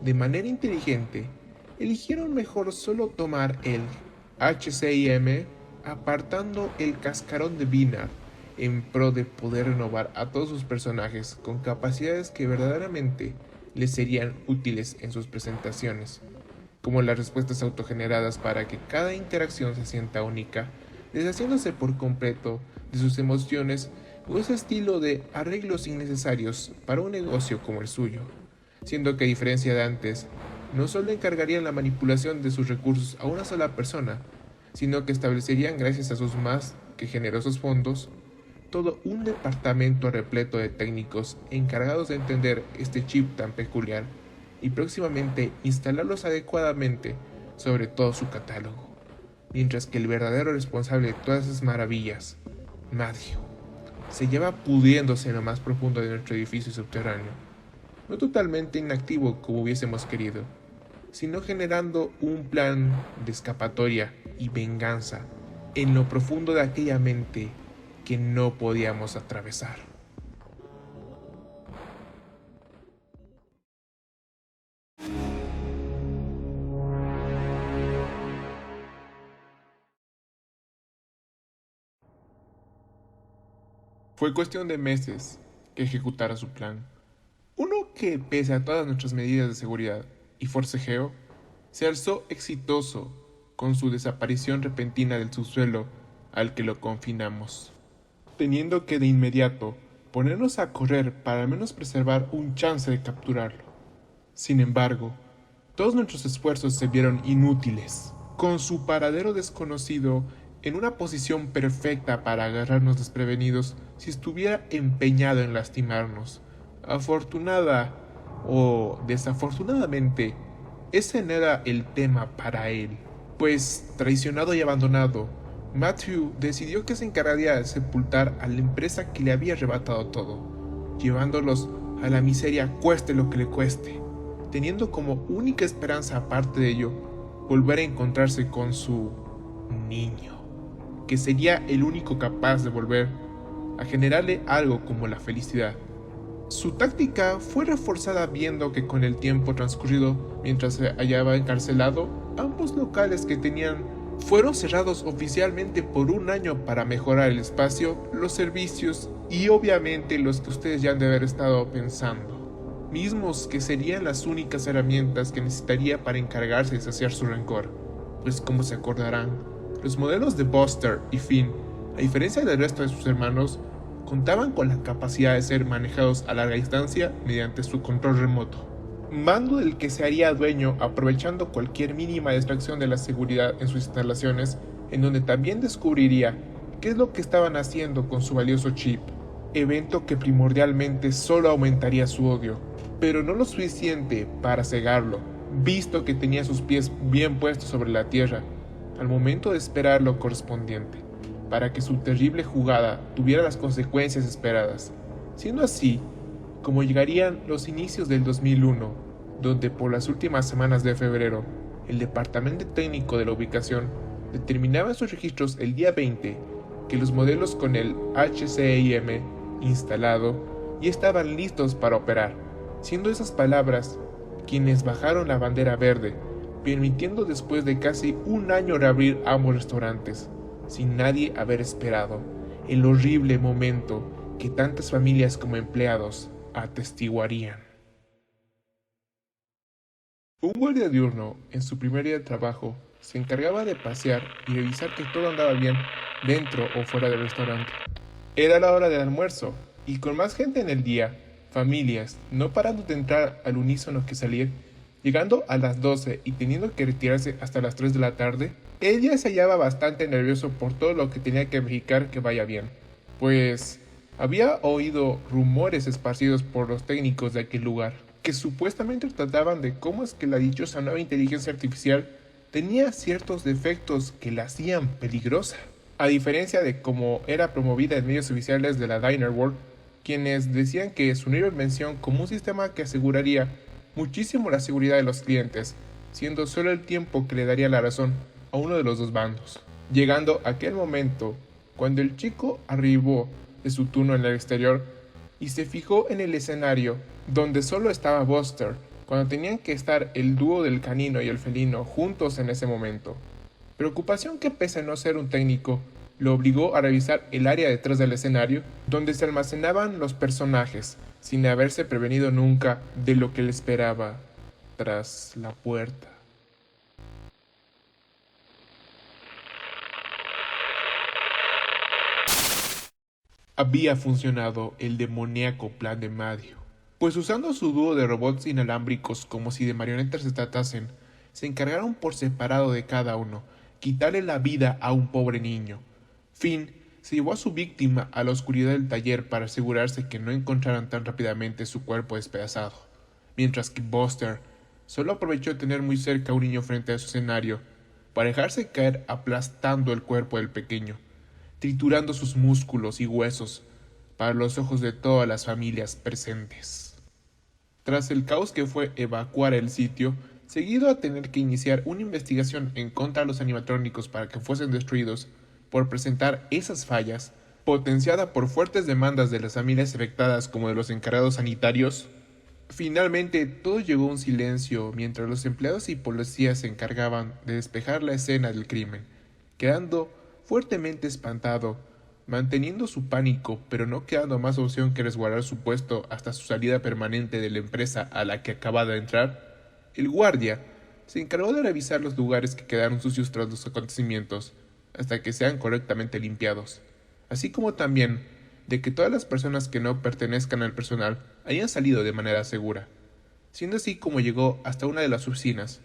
de manera inteligente, eligieron mejor solo tomar el HCIM, apartando el cascarón de Binard en pro de poder renovar a todos sus personajes con capacidades que verdaderamente les serían útiles en sus presentaciones, como las respuestas autogeneradas para que cada interacción se sienta única, deshaciéndose por completo de sus emociones o ese estilo de arreglos innecesarios para un negocio como el suyo, siendo que a diferencia de antes, no solo encargarían la manipulación de sus recursos a una sola persona, sino que establecerían, gracias a sus más que generosos fondos, todo un departamento repleto de técnicos encargados de entender este chip tan peculiar y próximamente instalarlos adecuadamente sobre todo su catálogo, mientras que el verdadero responsable de todas esas maravillas, Matthew, se lleva pudriéndose en lo más profundo de nuestro edificio subterráneo, no totalmente inactivo como hubiésemos querido, sino generando un plan de escapatoria y venganza en lo profundo de aquella mente que no podíamos atravesar. Fue cuestión de meses que ejecutara su plan. Uno que, pese a todas nuestras medidas de seguridad y forcejeo, se alzó exitoso con su desaparición repentina del subsuelo al que lo confinamos, teniendo que de inmediato ponernos a correr para al menos preservar un chance de capturarlo. Sin embargo, Todos nuestros esfuerzos se vieron inútiles, con su paradero desconocido en una posición perfecta para agarrarnos desprevenidos si estuviera empeñado en lastimarnos. Afortunada o desafortunadamente, ese no era el tema para él, pues traicionado y abandonado, Matthew decidió que se encargaría de sepultar a la empresa que le había arrebatado todo, llevándolos a la miseria cueste lo que le cueste, teniendo como única esperanza aparte de ello, volver a encontrarse con su niño, que sería el único capaz de volver a generarle algo como la felicidad. Su táctica fue reforzada viendo que con el tiempo transcurrido, mientras se hallaba encarcelado, ambos locales que tenían fueron cerrados oficialmente por un año para mejorar el espacio, los servicios y obviamente los que ustedes ya han de haber estado pensando, mismos que serían las únicas herramientas que necesitaría para encargarse de saciar su rencor, pues como se acordarán, los modelos de Buster y Finn, a diferencia del resto de sus hermanos, contaban con la capacidad de ser manejados a larga distancia mediante su control remoto, mando del que se haría dueño aprovechando cualquier mínima distracción de la seguridad en sus instalaciones, en donde también descubriría qué es lo que estaban haciendo con su valioso chip, evento que primordialmente solo aumentaría su odio, pero no lo suficiente para cegarlo, visto que tenía sus pies bien puestos sobre la tierra, al momento de esperar lo correspondiente, para que su terrible jugada tuviera las consecuencias esperadas. Siendo así, como llegarían los inicios del 2001, donde por las últimas semanas de febrero, el departamento técnico de la ubicación determinaba en sus registros el día 20 que los modelos con el HCIM instalado ya estaban listos para operar, siendo esas palabras quienes bajaron la bandera verde, permitiendo después de casi un año reabrir ambos restaurantes, sin nadie haber esperado el horrible momento que tantas familias como empleados atestiguarían. Un guardia diurno, en su primer día de trabajo, se encargaba de pasear y revisar que todo andaba bien dentro o fuera del restaurante. Era la hora del almuerzo, y con más gente en el día, familias, no parando de entrar al unísono que salir, llegando a las 12 y teniendo que retirarse hasta las 3 de la tarde, ella se hallaba bastante nervioso por todo lo que tenía que verificar que vaya bien, pues había oído rumores esparcidos por los técnicos de aquel lugar, que supuestamente trataban de cómo es que la dichosa nueva inteligencia artificial tenía ciertos defectos que la hacían peligrosa, a diferencia de cómo era promovida en medios oficiales de la Diner World, quienes decían que su nueva invención como un sistema que aseguraría muchísimo la seguridad de los clientes, siendo solo el tiempo que le daría la razón a uno de los dos bandos. Llegando aquel momento, cuando el chico arribó de su turno en el exterior y se fijó en el escenario, donde solo estaba Buster, cuando tenían que estar el dúo del canino y el felino juntos en ese momento. Preocupación que, pese a no ser un técnico, lo obligó a revisar el área detrás del escenario, donde se almacenaban los personajes, sin haberse prevenido nunca de lo que le esperaba tras la puerta. Había funcionado el demoníaco plan de Matthew, pues usando su dúo de robots inalámbricos como si de marionetas se tratasen, se encargaron por separado de cada uno, quitarle la vida a un pobre niño. Finn se llevó a su víctima a la oscuridad del taller para asegurarse que no encontraran tan rápidamente su cuerpo despedazado, mientras que Buster solo aprovechó de tener muy cerca a un niño frente a su escenario para dejarse caer aplastando el cuerpo del pequeño, triturando sus músculos y huesos para los ojos de todas las familias presentes. Tras el caos que fue evacuar el sitio, seguido a tener que iniciar una investigación en contra de los animatrónicos para que fuesen destruidos por presentar esas fallas, potenciada por fuertes demandas de las familias afectadas como de los encargados sanitarios, finalmente todo llegó a un silencio mientras los empleados y policías se encargaban de despejar la escena del crimen, quedando fuertemente espantado, manteniendo su pánico, pero no quedando más opción que resguardar su puesto hasta su salida permanente de la empresa a la que acababa de entrar. El guardia se encargó de revisar los lugares que quedaron sucios tras los acontecimientos, hasta que sean correctamente limpiados, así como también de que todas las personas que no pertenezcan al personal hayan salido de manera segura. siendo así como llegó hasta una de las oficinas,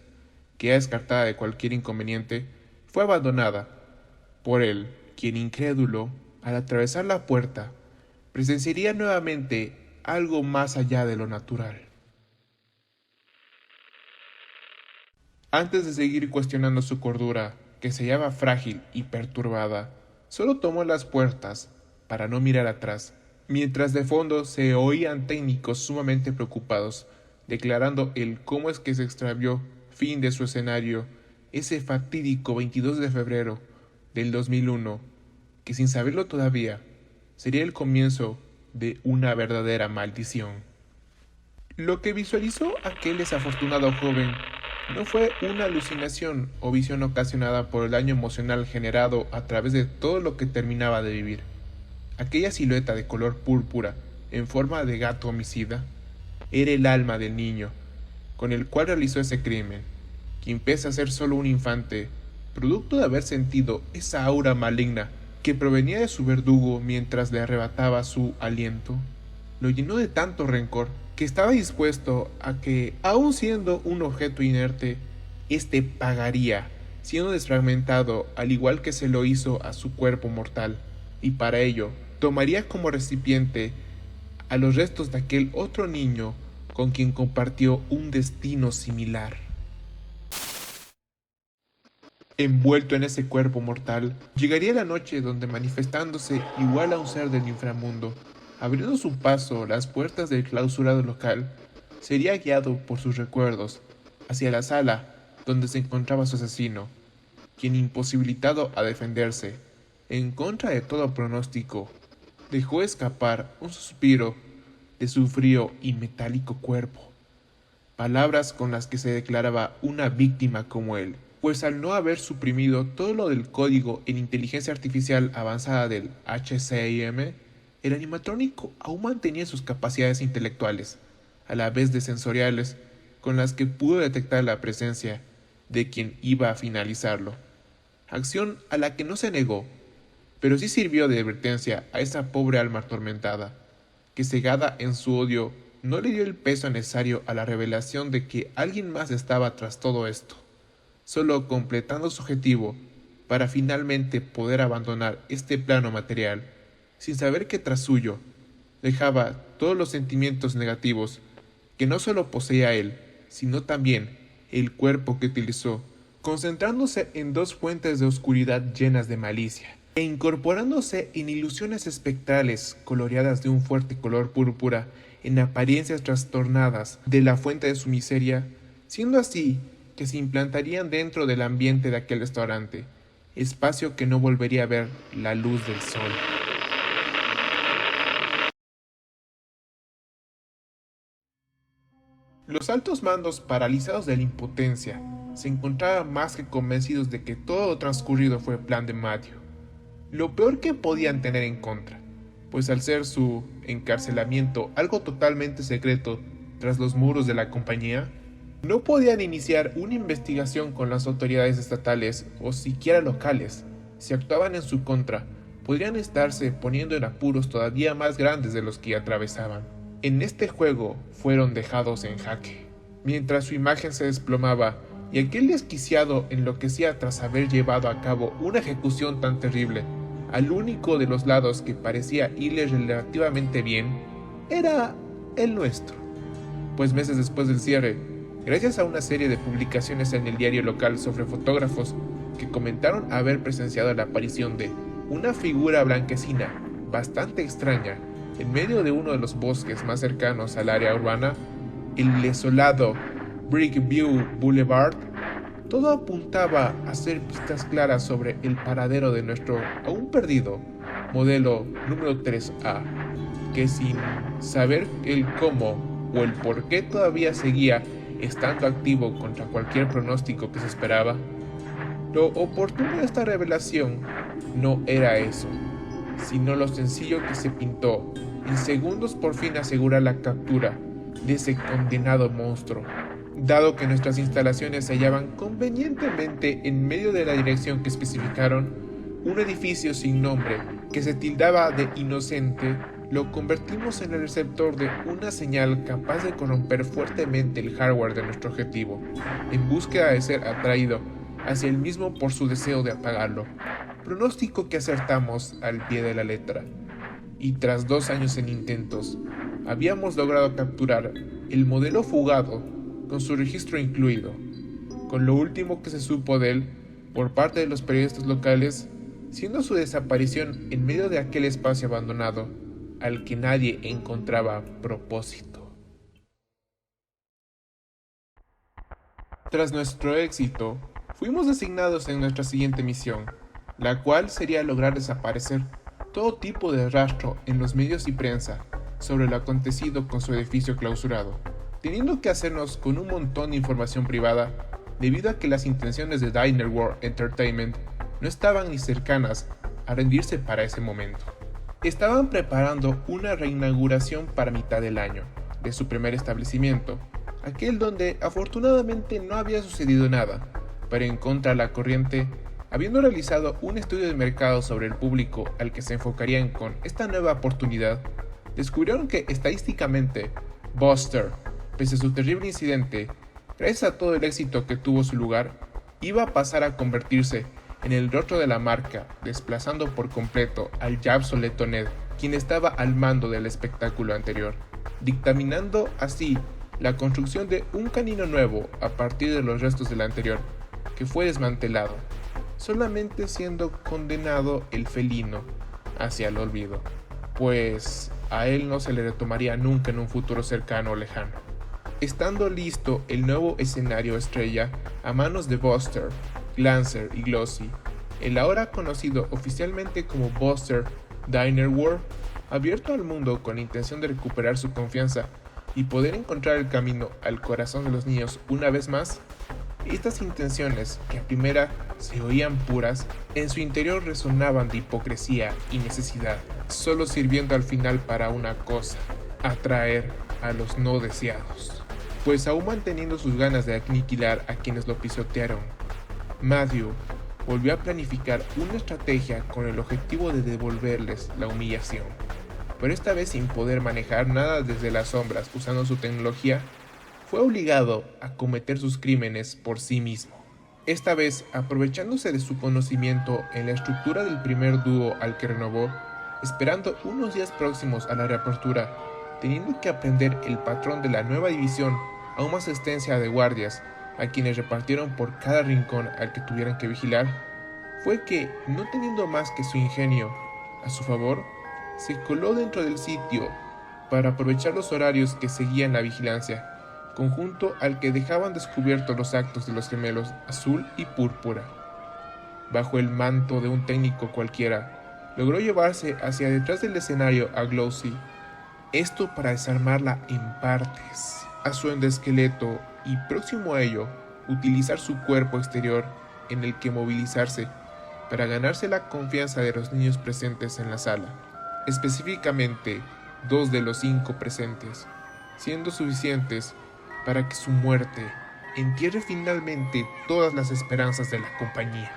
que ya descartada de cualquier inconveniente, fue abandonada por él, quien incrédulo, al atravesar la puerta, presenciaría nuevamente algo más allá de lo natural. Antes de seguir cuestionando su cordura, que se hallaba frágil y perturbada, solo tomó las puertas para no mirar atrás, mientras de fondo se oían técnicos sumamente preocupados, declarando el cómo es que se extravió fin de su escenario ese fatídico 22 de febrero del 2001, que sin saberlo todavía, sería el comienzo de una verdadera maldición. Lo que visualizó aquel desafortunado joven no fue una alucinación o visión ocasionada por el daño emocional generado a través de todo lo que terminaba de vivir. Aquella silueta de color púrpura, en forma de gato homicida, era el alma del niño, con el cual realizó ese crimen, quien pese a ser solo un infante, producto de haber sentido esa aura maligna que provenía de su verdugo mientras le arrebataba su aliento, lo llenó de tanto rencor que estaba dispuesto a que, aun siendo un objeto inerte, éste pagaría, siendo desfragmentado al igual que se lo hizo a su cuerpo mortal, y para ello tomaría como recipiente a los restos de aquel otro niño con quien compartió un destino similar. Envuelto en ese cuerpo mortal, llegaría la noche donde, manifestándose igual a un ser del inframundo, abriendo su paso las puertas del clausurado local, sería guiado por sus recuerdos hacia la sala donde se encontraba su asesino, quien, imposibilitado a defenderse, en contra de todo pronóstico, dejó escapar un suspiro de su frío y metálico cuerpo, palabras con las que se declaraba una víctima como él, pues al no haber suprimido todo lo del código en inteligencia artificial avanzada del HCIM, el animatrónico aún mantenía sus capacidades intelectuales, a la vez de sensoriales, con las que pudo detectar la presencia de quien iba a finalizarlo, acción a la que no se negó, pero sí sirvió de advertencia a esa pobre alma atormentada, que cegada en su odio no le dio el peso necesario a la revelación de que alguien más estaba tras todo esto, solo completando su objetivo para finalmente poder abandonar este plano material, sin saber que tras suyo dejaba todos los sentimientos negativos que no solo poseía él, sino también el cuerpo que utilizó, concentrándose en dos fuentes de oscuridad llenas de malicia, e incorporándose en ilusiones espectrales coloreadas de un fuerte color púrpura en apariencias trastornadas de la fuente de su miseria, siendo así que se implantarían dentro del ambiente de aquel restaurante, espacio que no volvería a ver la luz del sol. Los altos mandos, paralizados de la impotencia, se encontraban más que convencidos de que todo lo transcurrido fue plan de Matthew. Lo peor que podían tener en contra, pues al ser su encarcelamiento algo totalmente secreto tras los muros de la compañía, no podían iniciar una investigación con las autoridades estatales o siquiera locales. Si actuaban en su contra, podrían estarse poniendo en apuros todavía más grandes de los que ya atravesaban. En este juego fueron dejados en jaque, mientras su imagen se desplomaba y aquel desquiciado enloquecía tras haber llevado a cabo una ejecución tan terrible. Al único de los lados que parecía irle relativamente bien era el nuestro, pues meses después del cierre, gracias a una serie de publicaciones en el diario local sobre fotógrafos que comentaron haber presenciado la aparición de una figura blanquecina bastante extraña en medio de uno de los bosques más cercanos al área urbana, el desolado Brickview Boulevard, todo apuntaba a ser pistas claras sobre el paradero de nuestro aún perdido modelo número 3A, que sin saber el cómo o el por qué todavía seguía estando activo contra cualquier pronóstico que se esperaba. Lo oportuno de esta revelación no era eso, sino lo sencillo que se pintó en segundos por fin asegurar la captura de ese condenado monstruo, dado que nuestras instalaciones se hallaban convenientemente en medio de la dirección que especificaron, un edificio sin nombre que se tildaba de inocente lo convertimos en el receptor de una señal capaz de corromper fuertemente el hardware de nuestro objetivo, en búsqueda de ser atraído hacia el mismo por su deseo de apagarlo. Pronóstico que acertamos al pie de la letra. Y tras 2 años en intentos, habíamos logrado capturar el modelo fugado con su registro incluido, con lo último que se supo de él por parte de los periodistas locales, siendo su desaparición en medio de aquel espacio abandonado al que nadie encontraba propósito. Tras nuestro éxito, fuimos designados en nuestra siguiente misión, la cual sería lograr desaparecer todo tipo de rastro en los medios y prensa sobre lo acontecido con su edificio clausurado, teniendo que hacernos con un montón de información privada debido a que las intenciones de Diner World Entertainment no estaban ni cercanas a rendirse para ese momento. Estaban preparando una reinauguración para mitad del año de su primer establecimiento, aquel donde afortunadamente no había sucedido nada, pero en contra de la corriente, habiendo realizado un estudio de mercado sobre el público al que se enfocarían con esta nueva oportunidad, descubrieron que estadísticamente Buster, pese a su terrible incidente, gracias a todo el éxito que tuvo su lugar, iba a pasar a convertirse en el rostro de la marca, desplazando por completo al ya obsoleto Ned, quien estaba al mando del espectáculo anterior, dictaminando así la construcción de un canino nuevo a partir de los restos del anterior, que fue desmantelado, solamente siendo condenado el felino hacia el olvido, pues a él no se le retomaría nunca en un futuro cercano o lejano. Estando listo el nuevo escenario estrella a manos de Buster, Glancer y Glossy, el ahora conocido oficialmente como Buster Diner World, abierto al mundo con la intención de recuperar su confianza y poder encontrar el camino al corazón de los niños una vez más, estas intenciones, que a primera se oían puras, en su interior resonaban de hipocresía y necesidad, solo sirviendo al final para una cosa: atraer a los no deseados. Pues aún manteniendo sus ganas de aniquilar a quienes lo pisotearon, Matthew volvió a planificar una estrategia con el objetivo de devolverles la humillación, pero esta vez sin poder manejar nada desde las sombras usando su tecnología, fue obligado a cometer sus crímenes por sí mismo. Esta vez aprovechándose de su conocimiento en la estructura del primer dúo al que renovó, esperando unos días próximos a la reapertura, teniendo que aprender el patrón de la nueva división, aún más extensa de guardias, a quienes repartieron por cada rincón al que tuvieran que vigilar, fue que, no teniendo más que su ingenio a su favor, se coló dentro del sitio para aprovechar los horarios que seguían la vigilancia, conjunto al que dejaban descubiertos los actos de los gemelos Azul y Púrpura. Bajo el manto de un técnico cualquiera, logró llevarse hacia detrás del escenario a Glossy, esto para desarmarla en partes, a su endoesqueleto, y próximo a ello, utilizar su cuerpo exterior en el que movilizarse para ganarse la confianza de los niños presentes en la sala, específicamente 2 de los 5 presentes, siendo suficientes para que su muerte entierre finalmente todas las esperanzas de la compañía.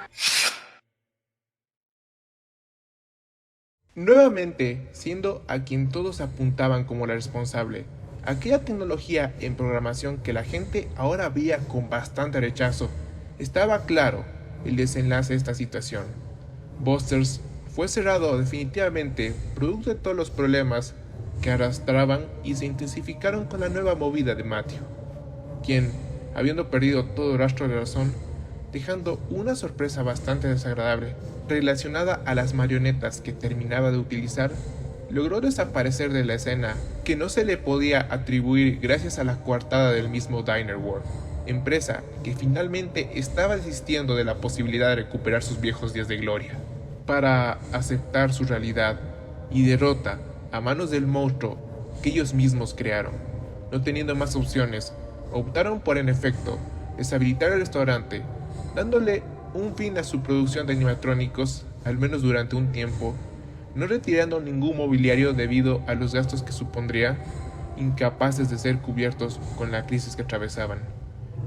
Nuevamente, siendo a quien todos apuntaban como la responsable, aquella tecnología en programación que la gente ahora veía con bastante rechazo, estaba claro el desenlace de esta situación. Busters fue cerrado definitivamente producto de todos los problemas que arrastraban y se intensificaron con la nueva movida de Matthew, quien, habiendo perdido todo rastro de razón, dejando una sorpresa bastante desagradable relacionada a las marionetas que terminaba de utilizar, logró desaparecer de la escena, que no se le podía atribuir gracias a la coartada del mismo Diner World, empresa que finalmente estaba desistiendo de la posibilidad de recuperar sus viejos días de gloria, para aceptar su realidad y derrota a manos del monstruo que ellos mismos crearon. No teniendo más opciones, optaron por en efecto deshabilitar el restaurante, dándole un fin a su producción de animatrónicos, al menos durante un tiempo, no retirando ningún mobiliario debido a los gastos que supondría, incapaces de ser cubiertos con la crisis que atravesaban,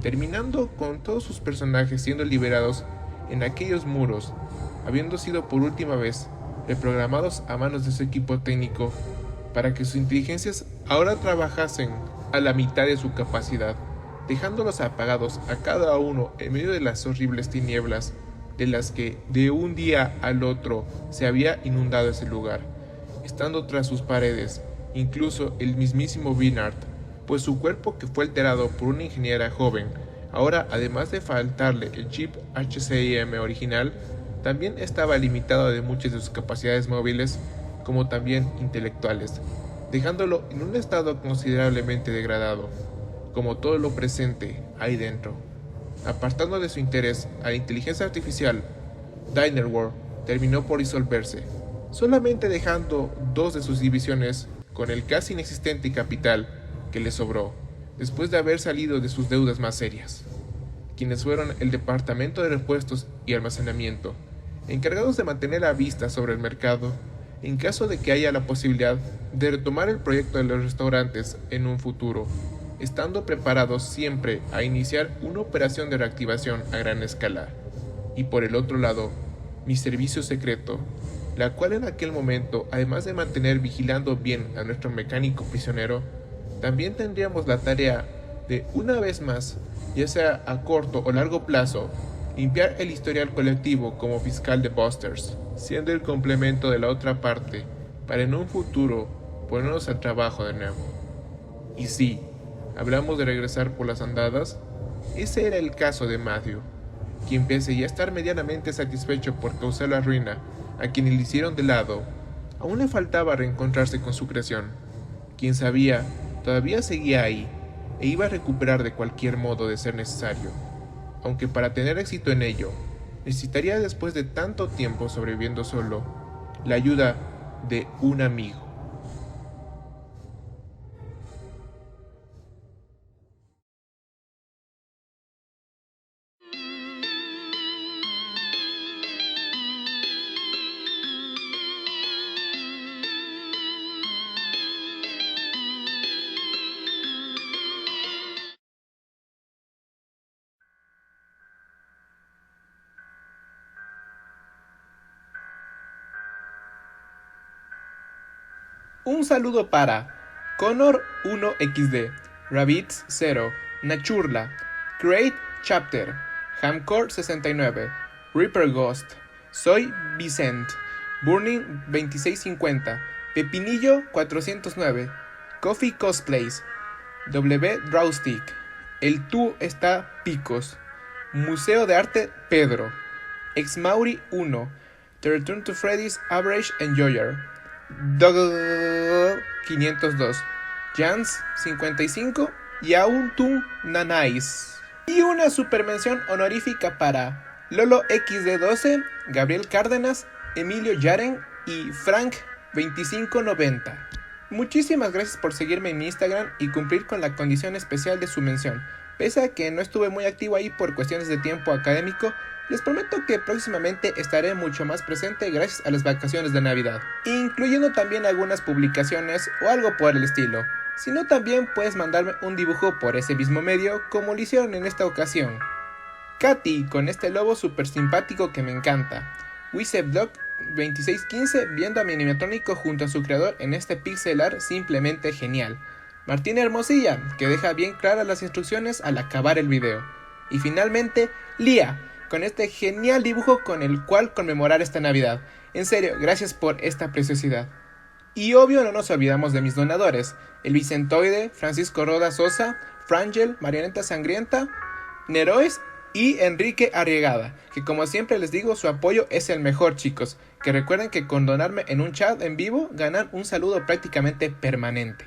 terminando con todos sus personajes siendo liberados en aquellos muros, habiendo sido por última vez reprogramados a manos de su equipo técnico para que sus inteligencias ahora trabajasen a la mitad de su capacidad, dejándolos apagados a cada uno en medio de las horribles tinieblas de las que de un día al otro se había inundado ese lugar, estando tras sus paredes incluso el mismísimo Bernard, pues su cuerpo, que fue alterado por una ingeniera joven, ahora además de faltarle el chip HCIM original, también estaba limitado de muchas de sus capacidades móviles como también intelectuales, dejándolo en un estado considerablemente degradado, como todo lo presente ahí dentro. Apartando de su interés a la inteligencia artificial, Dynerworld terminó por disolverse, solamente dejando dos de sus divisiones con el casi inexistente capital que le sobró, después de haber salido de sus deudas más serias, quienes fueron el Departamento de Repuestos y Almacenamiento, encargados de mantener la vista sobre el mercado en caso de que haya la posibilidad de retomar el proyecto de los restaurantes en un futuro, estando preparados siempre a iniciar una operación de reactivación a gran escala. Y por el otro lado, mi servicio secreto, la cual en aquel momento, además de mantener vigilando bien a nuestro mecánico prisionero, también tendríamos la tarea de, una vez más, ya sea a corto o largo plazo, limpiar el historial colectivo como fiscal de Busters, siendo el complemento de la otra parte, para en un futuro ponernos al trabajo de nuevo. Y sí, hablamos de regresar por las andadas. Ese era el caso de Matthew, quien, pese ya estar medianamente satisfecho por causar la ruina a quienes le hicieron de lado, aún le faltaba reencontrarse con su creación. Quien sabía, todavía seguía ahí, e iba a recuperar de cualquier modo de ser necesario, aunque para tener éxito en ello, necesitaría, después de tanto tiempo sobreviviendo solo, la ayuda de un amigo. Un saludo para Connor 1XD, Rabbits 0, Nachurla, Great Chapter, Hamcore 69, Reaper Ghost, Soy Vicent, Burning 2650, Pepinillo 409, Coffee Cosplays, W Drawstick, El Tú está Picos, Museo de Arte Pedro, Exmauri 1, The Return to Freddy's Average Enjoyer, Dog 502, Jans 55 y Auntu Nanais. Y una supermención honorífica para Lolo XD12, Gabriel Cárdenas, Emilio Yaren y Frank 2590. Muchísimas gracias por seguirme en mi Instagram y cumplir con la condición especial de su mención. Pese a que no estuve muy activo ahí por cuestiones de tiempo académico, les prometo que próximamente estaré mucho más presente gracias a las vacaciones de Navidad, incluyendo también algunas publicaciones o algo por el estilo. Si no, también puedes mandarme un dibujo por ese mismo medio como lo hicieron en esta ocasión. Katy, con este lobo súper simpático que me encanta. Wiseblock 2615, viendo a mi animatrónico junto a su creador en este pixel art simplemente genial. Martín Hermosilla, que deja bien claras las instrucciones al acabar el video. Y finalmente, Lía, con este genial dibujo con el cual conmemorar esta Navidad. En serio, gracias por esta preciosidad. Y obvio no nos olvidamos de mis donadores, el Vicentoide, Francisco Roda Sosa, Frangel, Marioneta Sangrienta, Neroes y Enrique Arriegada, que como siempre les digo, su apoyo es el mejor, chicos, que recuerden que con donarme en un chat en vivo ganan un saludo prácticamente permanente.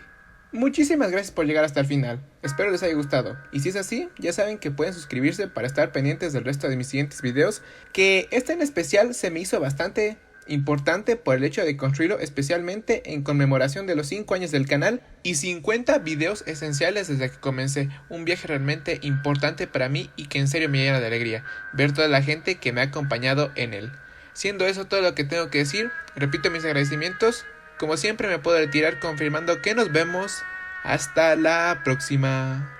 Muchísimas gracias por llegar hasta el final, espero les haya gustado, y si es así, ya saben que pueden suscribirse para estar pendientes del resto de mis siguientes videos, que este en especial se me hizo bastante importante por el hecho de construirlo especialmente en conmemoración de los 5 años del canal y 50 videos esenciales desde que comencé, un viaje realmente importante para mí y que en serio me llena de alegría, ver toda la gente que me ha acompañado en él. Siendo eso todo lo que tengo que decir, repito mis agradecimientos. Como siempre me puedo retirar confirmando que nos vemos hasta la próxima.